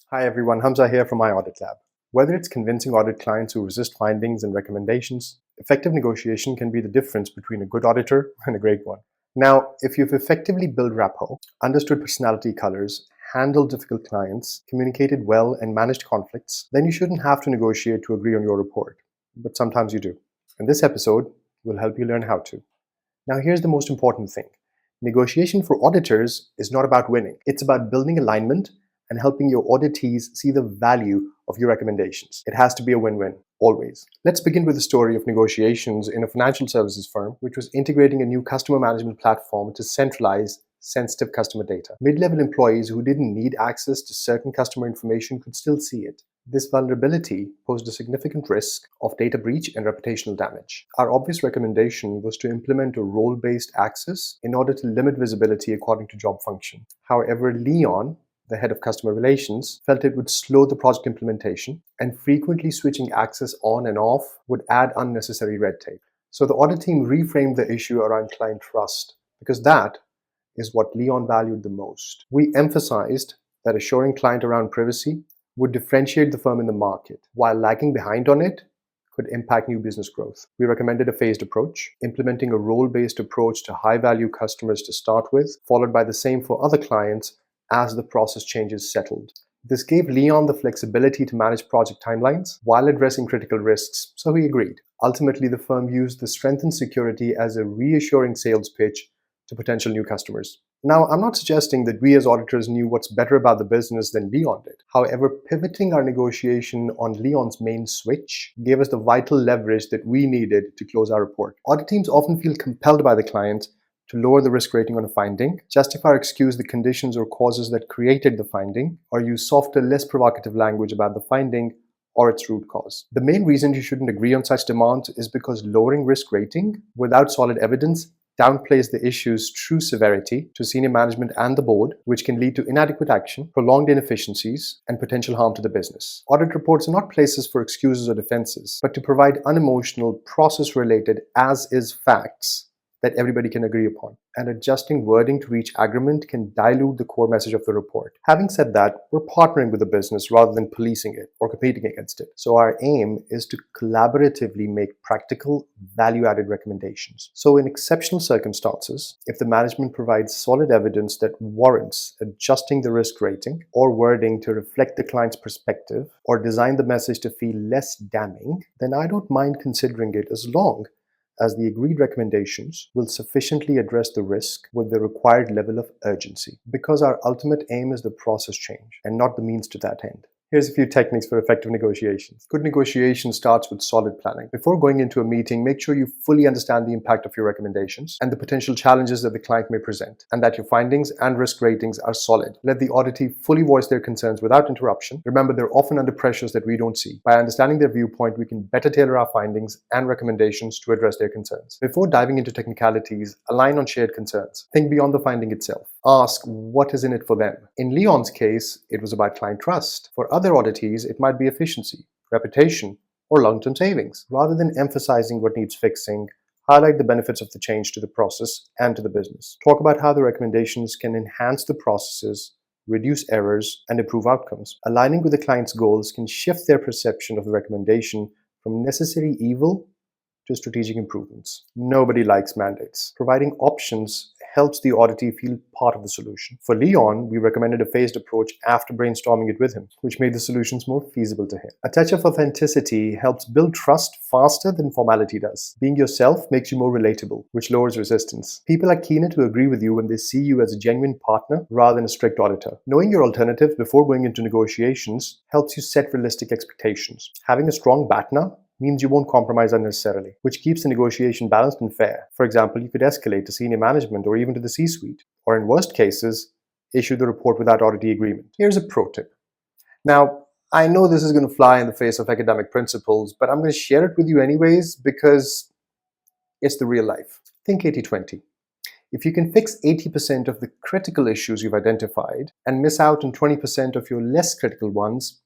Hi everyone, Hamza here from my Audit Lab. Whether it's convincing audit clients who resist findings and recommendations, effective negotiation can be the difference between a good auditor and a great one. Now, if you've effectively built rapport, understood personality colors, handled difficult clients, communicated well, and managed conflicts, then you shouldn't have to negotiate to agree on your report. But sometimes you do. And this episode will help you learn how to. Now, here's the most important thing. Negotiation for auditors is not about winning. It's about building alignment and helping your auditees see the value of your recommendations. It has to be a win-win, always. Let's begin with the story of negotiations in a financial services firm, which was integrating a new customer management platform to centralize sensitive customer data. Mid-level employees who didn't need access to certain customer information could still see it. This vulnerability posed a significant risk of data breach and reputational damage. Our obvious recommendation was to implement a role-based access in order to limit visibility according to job function. However, Leon, the head of customer relations, felt it would slow the project implementation, and frequently switching access on and off would add unnecessary red tape. So the audit team reframed the issue around client trust, because that is what Leon valued the most. We emphasized that assuring client around privacy would differentiate the firm in the market, while lagging behind on it could impact new business growth. We recommended a phased approach, implementing a role-based approach to high-value customers to start with, followed by the same for other clients as the process changes settled. This gave Leon the flexibility to manage project timelines while addressing critical risks, so he agreed. Ultimately, the firm used the strengthened security as a reassuring sales pitch to potential new customers. Now, I'm not suggesting that we as auditors knew what's better about the business than Leon did. However, pivoting our negotiation on Leon's main switch gave us the vital leverage that we needed to close our report. Audit teams often feel compelled by the client to lower the risk rating on a finding, justify or excuse the conditions or causes that created the finding, or use softer, less provocative language about the finding or its root cause. The main reason you shouldn't agree on such demands is because lowering risk rating without solid evidence downplays the issue's true severity to senior management and the board, which can lead to inadequate action, prolonged inefficiencies, and potential harm to the business. Audit reports are not places for excuses or defenses, but to provide unemotional, process-related, as-is facts that everybody can agree upon. And adjusting wording to reach agreement can dilute the core message of the report. Having said that, we're partnering with the business rather than policing it or competing against it. So our aim is to collaboratively make practical, value-added recommendations. So in exceptional circumstances, if the management provides solid evidence that warrants adjusting the risk rating or wording to reflect the client's perspective or design the message to feel less damning, then I don't mind considering it as long as the agreed recommendations will sufficiently address the risk with the required level of urgency, because our ultimate aim is the process change and not the means to that end. Here's a few techniques for effective negotiations. Good negotiation starts with solid planning. Before going into a meeting, make sure you fully understand the impact of your recommendations and the potential challenges that the client may present, and that your findings and risk ratings are solid. Let the auditee fully voice their concerns without interruption. Remember, they're often under pressures that we don't see. By understanding their viewpoint, we can better tailor our findings and recommendations to address their concerns. Before diving into technicalities, align on shared concerns. Think beyond the finding itself. Ask what is in it for them. In Leon's case, it was about client trust. For other auditees, it might be efficiency, reputation, or long-term savings. Rather than emphasizing what needs fixing, highlight the benefits of the change to the process and to the business. Talk about how the recommendations can enhance the processes, reduce errors, and improve outcomes. Aligning with the client's goals can shift their perception of the recommendation from necessary evil to strategic improvements. Nobody likes mandates. Providing options helps the auditee feel part of the solution. For Leon, we recommended a phased approach after brainstorming it with him, which made the solutions more feasible to him. A touch of authenticity helps build trust faster than formality does. Being yourself makes you more relatable, which lowers resistance. People are keener to agree with you when they see you as a genuine partner rather than a strict auditor. Knowing your alternatives before going into negotiations helps you set realistic expectations. Having a strong BATNA means you won't compromise unnecessarily, which keeps the negotiation balanced and fair. For example, you could escalate to senior management or even to the C-suite, or in worst cases, issue the report without auditee agreement. Here's a pro tip. Now, I know this is going to fly in the face of academic principles, but I'm going to share it with you anyways because it's the real life. Think 80-20. If you can fix 80% of the critical issues you've identified and miss out on 20% of your less critical ones,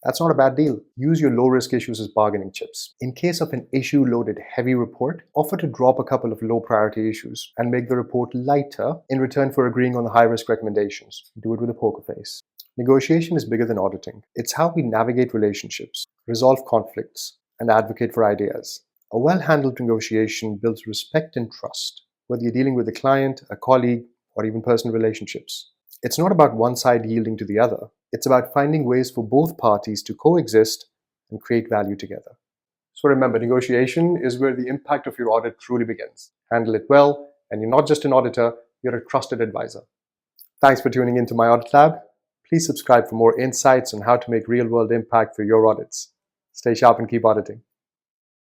that's not a bad deal. Use your low-risk issues as bargaining chips. In case of an issue-loaded heavy report, offer to drop a couple of low-priority issues and make the report lighter in return for agreeing on the high-risk recommendations. Do it with a poker face. Negotiation is bigger than auditing. It's how we navigate relationships, resolve conflicts, and advocate for ideas. A well-handled negotiation builds respect and trust, whether you're dealing with a client, a colleague, or even personal relationships. It's not about one side yielding to the other. It's about finding ways for both parties to coexist and create value together. So remember, negotiation is where the impact of your audit truly begins. Handle it well, and you're not just an auditor, you're a trusted advisor. Thanks for tuning into my Audit Lab. Please subscribe for more insights on how to make real-world impact for your audits. Stay sharp and keep auditing.